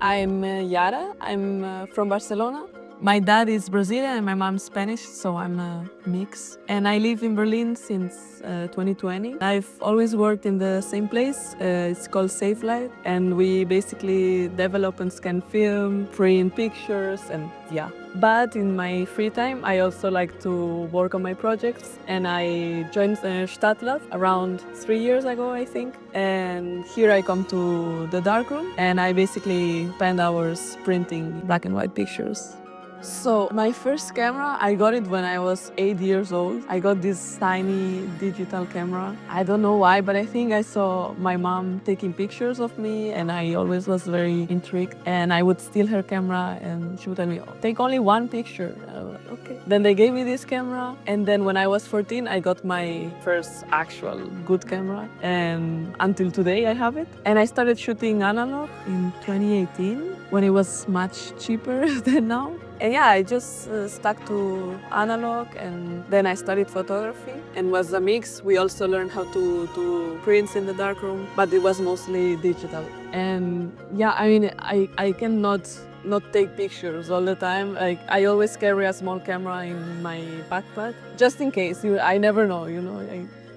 I'm Iara. I'm from Barcelona. My dad is Brazilian and my mom's Spanish, so I'm a mix. And I live in Berlin since 2020. I've always worked in the same place. It's called Safe Light, and we basically develop and scan film, print pictures, and yeah. But in my free time, I also like to work on my projects, and I joined Stadtlab around 3 years ago, I think. And here I come to the Darkroom, and I basically spend hours printing black and white pictures. So my first camera, I got it when I was 8 years old. I got this tiny digital camera. I don't know why, but I think I saw my mom taking pictures of me, and I always was very intrigued. And I would steal her camera, and she would tell me, "Oh, take only one picture." And I was like, okay. Then they gave me this camera, and then when I was 14, I got my first actual good camera, and until today I have it. And I started shooting analog in 2018 when it was much cheaper than now. And yeah, I just stuck to analog, and then I studied photography and was a mix. We also learned how to do prints in the darkroom, but it was mostly digital. And yeah, I mean, I cannot not take pictures all the time. Like, I always carry a small camera in my backpack, just in case. I never know,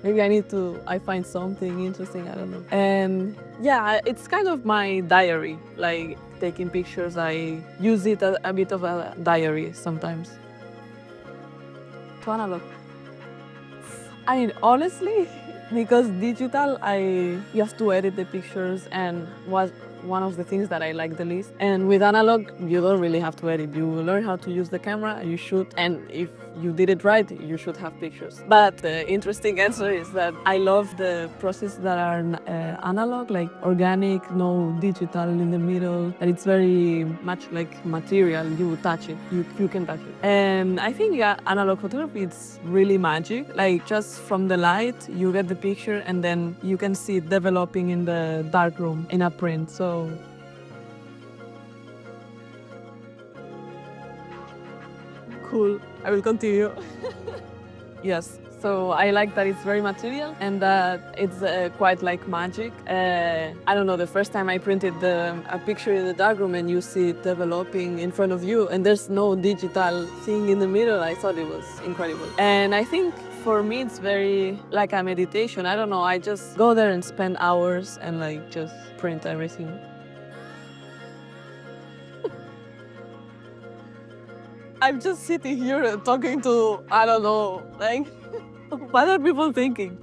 maybe I find something interesting, I don't know. And yeah, it's kind of my diary, like taking pictures. I use it as a bit of a diary sometimes. To analog. I mean, honestly, because digital, you have to edit the pictures, and was one of the things that I like the least. And with analog, you don't really have to edit. You learn how to use the camera, you shoot, and if you did it right, you should have pictures. But the interesting answer is that I love the processes that are analog, like organic, no digital in the middle, that it's very much like material. You touch it, you can touch it. And I think, yeah, analog photography, it's really magic. Like, just from the light, you get the picture, and then you can see it developing in the darkroom in a print. So cool. I will continue. Yes. So I like that it's very material, and that it's quite like magic. I don't know, the first time I printed a picture in the darkroom and you see it developing in front of you, and there's no digital thing in the middle, I thought it was incredible. And I think for me it's very like a meditation. I don't know, I just go there and spend hours and like just print everything. I'm just sitting here talking to, I don't know, like, what are people thinking?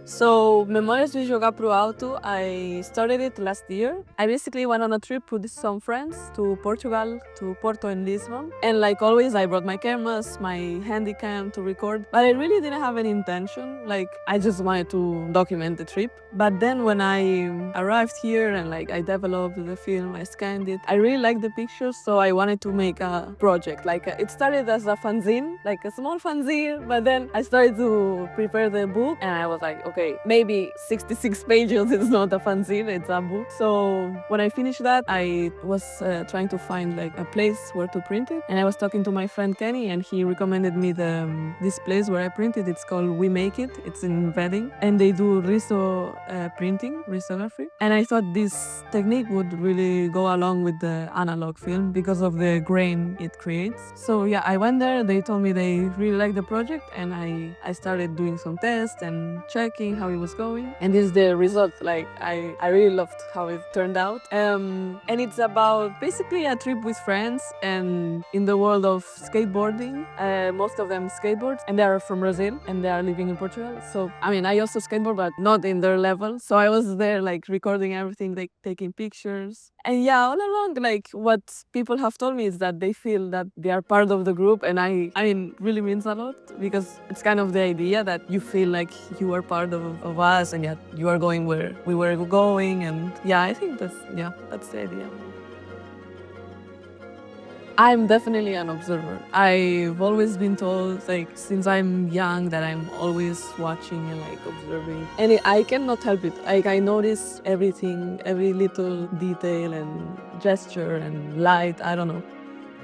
So, Memórias de Jogar Pro Alto, I started it last year. I basically went on a trip with some friends to Portugal, to Porto and Lisbon. And like always, I brought my cameras, my handycam to record. But I really didn't have any intention. Like, I just wanted to document the trip. But then when I arrived here and like I developed the film, I scanned it, I really liked the pictures, so I wanted to make a project. Like, it started as a fanzine, like a small fanzine, but then I started to prepare the book, and I was like, okay, maybe 66 pages is not a fanzine, it's a book. So when I finished that, I was trying to find like a place where to print it, and I was talking to my friend Kenny, and he recommended me this place where I printed. It's called We Make It. It's in Reading, and they do riso printing, risography. And I thought this technique would really go along with the analog film because of the grain it creates. So yeah, I went there, they told me they really liked the project, and I started doing some tests and checking how it was going. And this is the result. Like, I really loved how it turned out. And it's about basically a trip with friends, and in the world of skateboarding. Most of them skateboard, and they are from Brazil, and they are living in Portugal. So, I mean, I also skateboard, but not in their level. So I was there, like, recording everything, like, taking pictures. And yeah, all along, like, what people have told me is that they feel that they are part of the group, and I mean, really means a lot, because it's kind of the idea that you feel like you are part of us, and yet you are going where we were going. And yeah, I think that's the idea. I'm definitely an observer. I've always been told, like, since I'm young, that I'm always watching and like observing. And I cannot help it. Like, I notice everything, every little detail and gesture and light. I don't know.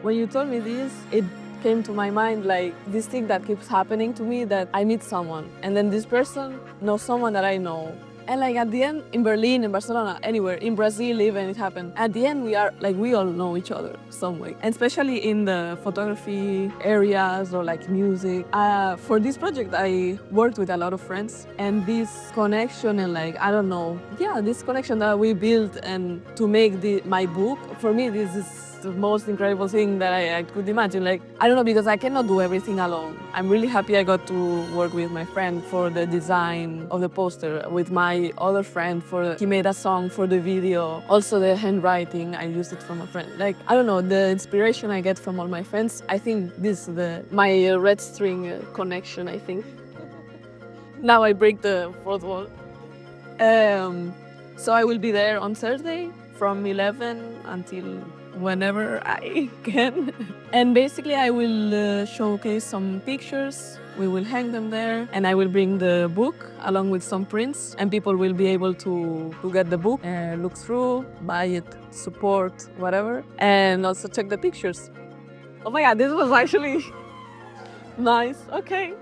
When you told me this, it came to my mind like this thing that keeps happening to me, that I meet someone, and then this person knows someone that I know. And like at the end, in Berlin, in Barcelona, anywhere, in Brazil even, it happened. At the end, we are like, we all know each other some way. And especially in the photography areas or like music. For this project, I worked with a lot of friends, and this connection and like, I don't know, yeah, this connection that we built and to make my book, for me, this is the most incredible thing that I could imagine. Like, I don't know, because I cannot do everything alone. I'm really happy I got to work with my friend for the design of the poster, with my other friend he made a song for the video. Also the handwriting, I used it from a friend. Like, I don't know, the inspiration I get from all my friends, I think this is my red string connection, I think. Now I break the fourth wall. So I will be there on Thursday from 11 until whenever I can. And basically I will showcase some pictures. We will hang them there, and I will bring the book along with some prints, and people will be able to get the book, look through, buy it, support, whatever, and also check the pictures. Oh my God, this was actually nice. Okay.